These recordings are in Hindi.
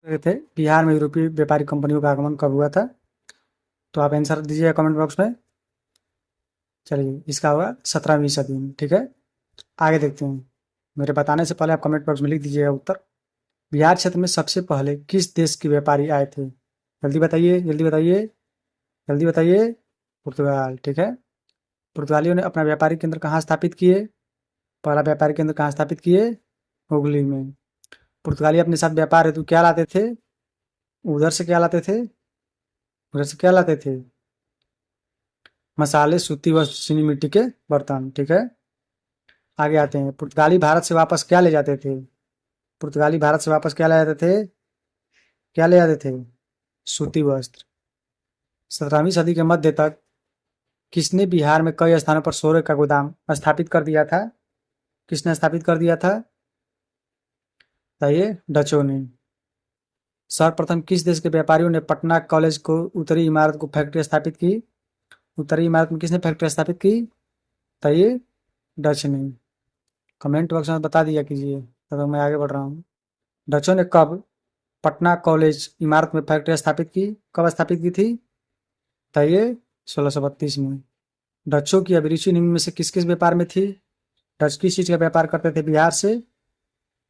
थे बिहार में यूरोपीय व्यापारिक कंपनियों का आगमन कब हुआ था? तो आप आंसर दीजिए कमेंट बॉक्स में। चलिए, इसका होगा 17वीं सदी में। ठीक है, आगे देखते हैं। मेरे बताने से पहले आप कमेंट बॉक्स में लिख दीजिएगा उत्तर। बिहार क्षेत्र में सबसे पहले किस देश के व्यापारी आए थे? जल्दी बताइए, जल्दी बताइए, जल्दी बताइए। पुर्तगाल। ठीक है, पुर्तगालियों ने अपना व्यापारिक केंद्र कहाँ स्थापित किए? पहला व्यापारिक केंद्र कहाँ स्थापित किए? हुगली में। पुर्तगाली अपने साथ व्यापार हेतु क्या लाते थे? उधर से क्या लाते थे? उधर से क्या लाते थे? मसाले, सूती वस्त्र, चीनी मिट्टी के बर्तन। ठीक है, आगे आते हैं। पुर्तगाली भारत से वापस क्या ले जाते थे? पुर्तगाली भारत से वापस क्या ले जाते थे? क्या ले जाते थे? सूती वस्त्र। 17वीं सदी के मध्य तक किसने बिहार में कई स्थानों पर सोने का गोदाम स्थापित कर दिया था? किसने स्थापित कर दिया था? बताइए। डचों ने। सर्वप्रथम किस देश के व्यापारियों ने पटना कॉलेज को उत्तरी इमारत को फैक्ट्री स्थापित की? उत्तरी इमारत में किसने फैक्ट्री स्थापित की? बताइए। डच ने। कमेंट बॉक्स में बता दिया कीजिए, तब तक मैं आगे बढ़ रहा हूँ। डचों ने कब पटना कॉलेज इमारत में फैक्ट्री स्थापित की? कब स्थापित की थी? बताइए। 1632 में। डचों की अभिरुचि निम्न में से किस किस व्यापार में थी? डच किस चीज का व्यापार करते थे बिहार से?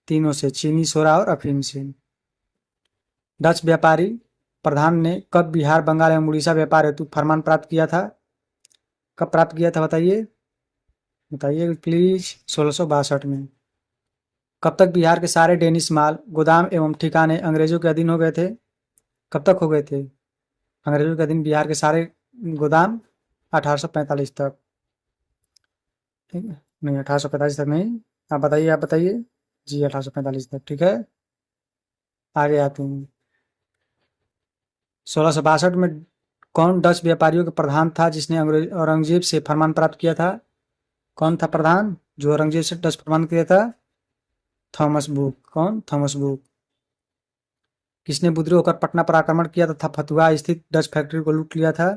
तीनों से, चीनी, सोरा और अफीम से। डच व्यापारी प्रधान ने कब बिहार, बंगाल एवं उड़ीसा व्यापार हेतु फरमान प्राप्त किया था? कब प्राप्त किया था? बताइए, बताइए प्लीज। 1662 में। कब तक बिहार के सारे डेनिश माल, गोदाम एवं ठिकाने अंग्रेजों के अधीन हो गए थे? कब तक हो गए थे अंग्रेजों के अधीन बिहार के सारे गोदाम? 1845 तक। ठीक है, नहीं 1845 तक नहीं। आप बताइए, आप बताइए। जी 1845 तक। ठीक है, आगे आते हैं। 1662 में कौन डच व्यापारियों के प्रधान था जिसने औरंगजेब से फरमान प्राप्त किया था? कौन था प्रधान जो औरंगजेब से डच फरमान किया था? Thomas Book. कौन? Thomas Book. किसने विद्रोह होकर पटना पर आक्रमण किया तथा फतुहा स्थित डच फैक्ट्री को लूट लिया था?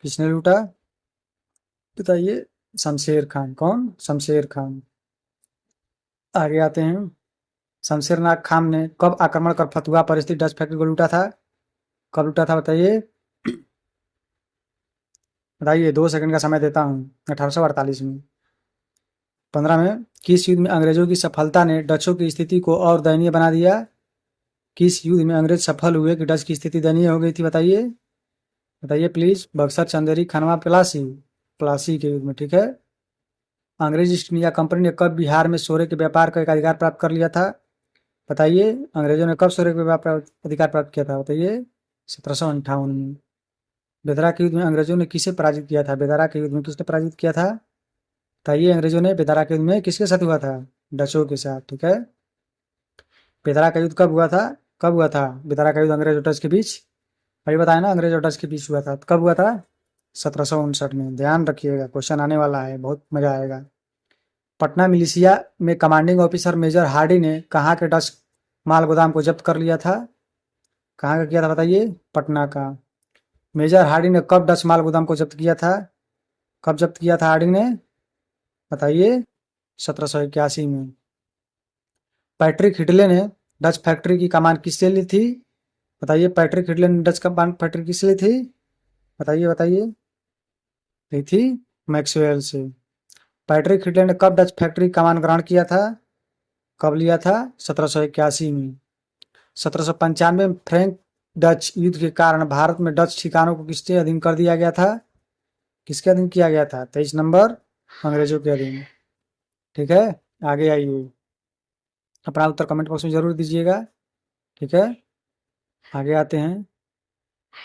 किसने लूटा? बताइए। शमशेर खान। कौन? शमशेर खान। आगे आते हैं। शमशेरनाग खान ने कब आक्रमण कर फतुहा पर स्थित डच फैक्ट्री को लूटा था? कब लूटा था? बताइए, बताइए। 2 सेकंड का समय देता हूँ। 1848 में। 15 में। किस युद्ध में अंग्रेजों की सफलता ने डचों की स्थिति को और दयनीय बना दिया? किस युद्ध में अंग्रेज सफल हुए कि डच की स्थिति दयनीय हो गई थी? बताइए, बताइए प्लीज। बक्सर, चंदेरी, खनवा, प्लासी। प्लासी के युद्ध में। ठीक है। अंग्रेज ईस्ट इंडिया कंपनी ने कब बिहार में सोरे के व्यापार का अधिकार प्राप्त कर लिया था? बताइए। अंग्रेजों ने कब सोरे के व्यापार अधिकार प्राप्त किया था? बताइए। 1758 में। बेदरा के युद्ध में अंग्रेजों ने किसे पराजित किया था? बेदरा के युद्ध में किसने पराजित किया था? बताइए। अंग्रेजों ने बेदरा के युद्ध में किसके साथ हुआ था? डचों के साथ। ठीक है। बेदरा का युद्ध कब हुआ था? कब हुआ था बेदरा का युद्ध अंग्रेज और डच के बीच? अभी बताया ना, अंग्रेज और डच के बीच हुआ था। कब हुआ था? 1759 में। ध्यान रखिएगा, क्वेश्चन आने वाला है, बहुत मजा आएगा। पटना मिलिशिया में कमांडिंग ऑफिसर मेजर हार्डी ने कहाँ के डच माल गोदाम को जब्त कर लिया था? कहाँ का किया था? बताइए। पटना का। मेजर हार्डी ने कब डच माल गोदाम को जब्त किया था? कब जब्त किया था हार्डी ने? बताइए। 1781 में। पैट्रिक हिटले ने डच फैक्ट्री की कमान किससे ली थी? बताइए। पैट्रिक हिटले ने डच कमान फैक्ट्री किससे ली थी? बताइए, बताइए। ली थी मैक्सवेल से। पैट्रिक हिटले ने कब डच फैक्ट्री कमान ग्रहण किया था? कब लिया था? 1781 में। 1795 में फ्रैंक डच युद्ध के कारण भारत में डच ठिकानों को किसके अधीन कर दिया गया था? किसके अधीन किया गया था? 23 नंबर, अंग्रेजों के अधीन। ठीक है, आगे आइए। अपना उत्तर कमेंट बॉक्स में जरूर दीजिएगा। ठीक है, आगे आते हैं।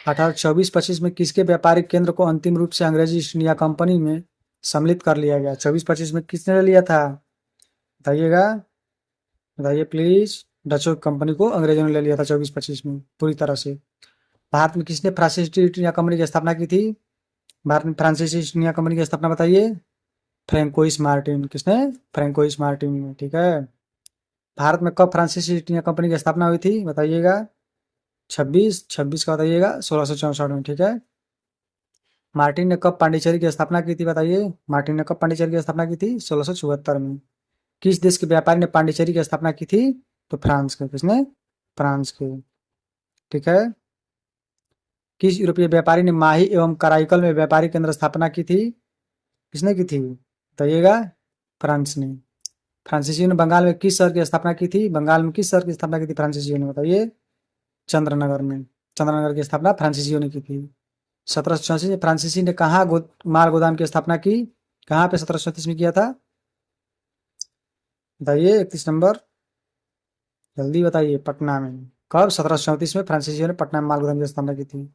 1824-25 में किसके व्यापारिक केंद्र को अंतिम रूप से अंग्रेजी ईस्ट इंडिया कंपनी में सम्मिलित कर लिया गया? 24-25 में किसने ले लिया था? बताइएगा, बताइए प्लीज। डचों कंपनी को अंग्रेजों ने ले लिया था 24-25 में पूरी तरह से। भारत में किसने फ्रांसीसी ईस्ट इंडिया कंपनी की स्थापना की थी? भारत में फ्रांसीसी ईस्ट इंडिया कंपनी की स्थापना बताइए। François Martin. किसने? फ्रैंकोइस मार्टिन ने। ठीक है। भारत में कब फ्रांसीसी ईस्ट इंडिया कंपनी की स्थापना हुई थी? बताइएगा। 26 का बताइएगा। 1664 में। ठीक है। मार्टिन ने कब पांडिचेरी की स्थापना की थी? बताइए। मार्टिन ने कब पांडिचेरी की स्थापना की थी? 1674 में। किस देश के व्यापारी ने पांडिचेरी की स्थापना की थी? तो फ्रांस के। किसने? फ्रांस के। ठीक है। किस यूरोपीय व्यापारी ने माही एवं कराईकल में व्यापारिक केंद्र स्थापना की थी? किसने की थी बताइएगा? फ्रांस ने। फ्रांसीसियों ने बंगाल में किस शहर की स्थापना की थी? बंगाल में किस शहर की स्थापना की थी फ्रांसीसियों ने बताइए? चंद्रनगर में। चंद्रनगर की स्थापना फ्रांसीसियों ने की थी। 1734 में फ्रांसीसी ने कहाँ माल गोदाम की स्थापना की? कहाँ पे 1734 में किया था बताइए? 31 नंबर, जल्दी बताइए। पटना में। कब? 1734 में फ्रांसीसियों ने पटना में माल गोदाम की स्थापना की थी।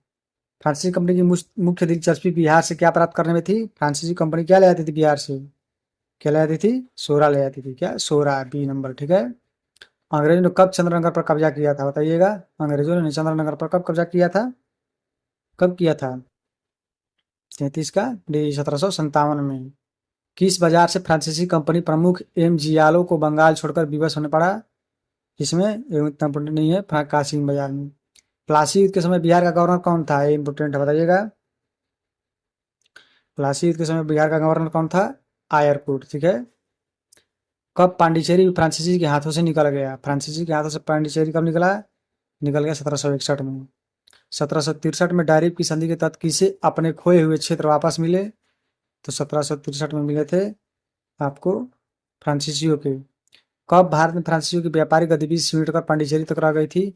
फ्रांसीसी कंपनी की मुख्य दिलचस्पी बिहार से क्या प्राप्त करने में थी? फ्रांसीसी कंपनी क्या ले आती थी बिहार से? क्या ले आती थी? सोरा ले आती थी। क्या? सोरा, बी नंबर। ठीक है। अंग्रेजों ने कब चंद्रनगर पर कब्जा किया था बताइएगा? अंग्रेजों ने चंद्रनगर पर कब कब्जा किया था? कब किया था? 33 का डी 1757 में। किस बाजार से फ्रांसीसी कंपनी प्रमुख एम जियालो को बंगाल छोड़कर विवश होने पड़ा? इसमें इतना इम्पोर्टेंट नहीं है। कासिम बाजार में। प्लासी युद्ध के समय बिहार का गवर्नर कौन था? ये इम्पोर्टेंट है, बताइएगा। प्लासी युद्ध के समय बिहार का गवर्नर कौन था? आयरकुट। ठीक है। कब पांडिचेरी फ्रांसीसी के हाथों से निकल गया? फ्रांसीसी के हाथों से पांडिचेरी कब निकला? निकल गया 1761 में। 1763 में डायरीफ की संधि के तहत किसे अपने खोए हुए क्षेत्र वापस मिले? तो 1763 में मिले थे आपको फ्रांसीसियों के। कब भारत में फ्रांसीसियों की व्यापारिक गतिविधि सिमट कर पांडिचेरी तक रह गई थी?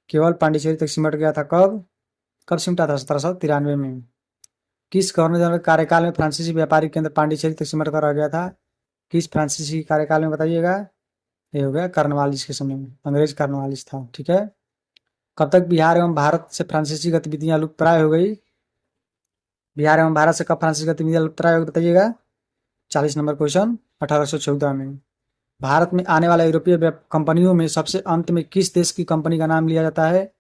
केवल पांडिचेरी तक सिमट गया था। कब? कब सिमटा था? 1793 में। किस गवर्नर जनरल के कार्यकाल में फ्रांसीसी व्यापारिक केंद्र पांडिचेरी तक सिमट कर रह गया था? किस फ्रांसीसी कार्यकाल में बताइएगा? ये हो गया कार्नवालिस के समय में। अंग्रेज कार्नवालिस था। ठीक है। कब तक बिहार एवं भारत से फ्रांसीसी गतिविधियां लुप्तप्राय हो गई? बिहार एवं भारत से कब फ्रांसीसी गतिविधियां लुप्तप्राय हो गई बताइएगा? 40 नंबर क्वेश्चन। 1814 में। भारत में आने वाले यूरोपीय कंपनियों में सबसे अंत में किस देश की कंपनी का नाम लिया जाता है?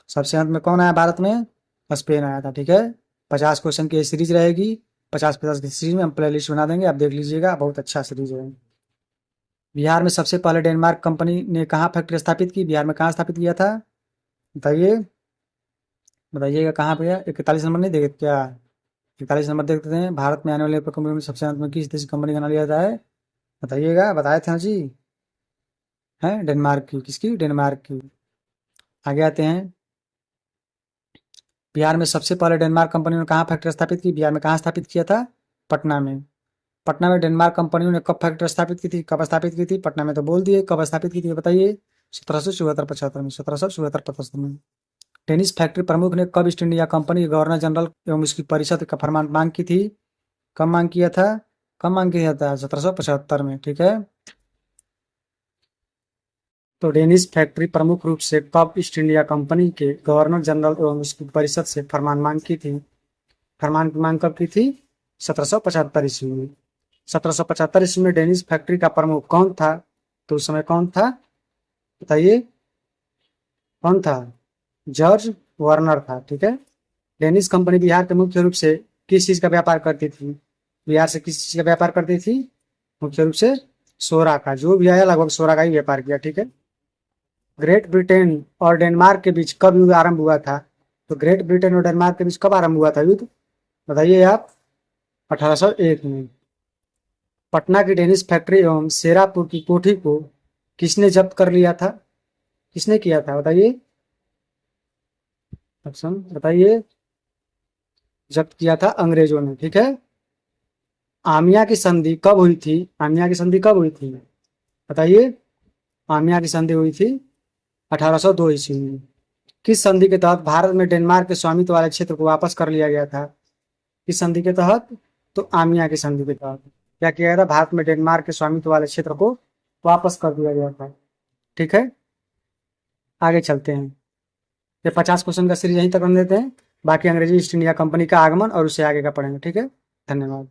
सबसे अंत में कौन आया भारत में? स्पेन आया था। ठीक है। 50 क्वेश्चन की सीरीज रहेगी। 50-50 की सीरीज में हम प्ले लिस्ट बना देंगे, आप देख लीजिएगा। बहुत अच्छा सीरीज है। बिहार में सबसे पहले डेनमार्क कंपनी ने कहाँ फैक्ट्री स्थापित की? बिहार में कहाँ स्थापित किया था बताइए? बताइएगा कहाँ पे? 41 नंबर नहीं देखे क्या? 41 नंबर देख देते हैं। भारत में आने वाले कंपनी में सबसे अंत में किस देश की कंपनी का नाम लिया जाता है बताइएगा? बताए थे ना जी। है डेनमार्क की। किसकी? डेनमार्क की। आगे आते हैं। बिहार में सबसे पहले डेनमार्क कंपनी ने कहाँ फैक्ट्री स्थापित की? बिहार में कहाँ स्थापित किया था? पटना में। पटना में डेनमार्क कंपनियों ने कब फैक्ट्री स्थापित की थी? कब स्थापित की थी? पटना में तो बोल दिए। कब स्थापित की थी बताइए? 1774-75 में। 1774-75 में। टेनिस फैक्ट्री प्रमुख ने कब ईस्ट इंडिया कंपनी के गवर्नर जनरल एवं उसकी परिषद का फरमान मांग की थी? कब मांग किया था? कब मांग किया था? 1775 में। ठीक है। तो डेनिस फैक्ट्री प्रमुख रूप से कब ईस्ट इंडिया कंपनी के गवर्नर जनरल एवं उसकी परिषद से फरमान मांग की थी? फरमान की मांग कब की थी? 1775 ईस्वी में। 1775 ईस्वी में डेनिस फैक्ट्री का प्रमुख कौन था? तो उस समय कौन था बताइए? कौन था? जॉर्ज वार्नर था। ठीक है। डेनिस कंपनी बिहार के मुख्य रूप से किस चीज का व्यापार करती थी? बिहार से किस चीज का व्यापार करती थी? मुख्य रूप से सोरा का। जो भी आया लगभग सोरा का ही व्यापार किया। ठीक है। ग्रेट ब्रिटेन और डेनमार्क के बीच कब युद्ध आरंभ हुआ था? तो ग्रेट ब्रिटेन और डेनमार्क के बीच कब आरंभ हुआ था युद्ध बताइए आप? 1801 में। पटना की डेनिस फैक्ट्री एवं शेरापुर की कोठी को किसने जब्त कर लिया था? किसने किया था बताइए? ऑप्शन बताइए? जब्त किया था अंग्रेजों ने। ठीक है। आमिया की संधि कब हुई थी? आमिया की संधि कब हुई थी बताइए? आमिया की संधि हुई थी 1802 ईस्वी में। किस संधि के तहत भारत में डेनमार्क के स्वामित्व वाले क्षेत्र को वापस कर लिया गया था? किस संधि के तहत? तो आमिया की संधि के तहत क्या किया गया था? भारत में डेनमार्क के स्वामित्व वाले क्षेत्र को वापस कर दिया गया था। ठीक है। आगे चलते हैं। ये 50 क्वेश्चन का सीरीज यहीं तक रन देते हैं। बाकी अंग्रेजी ईस्ट इंडिया कंपनी का आगमन और उससे आगे का पढ़ेंगे। ठीक है। धन्यवाद।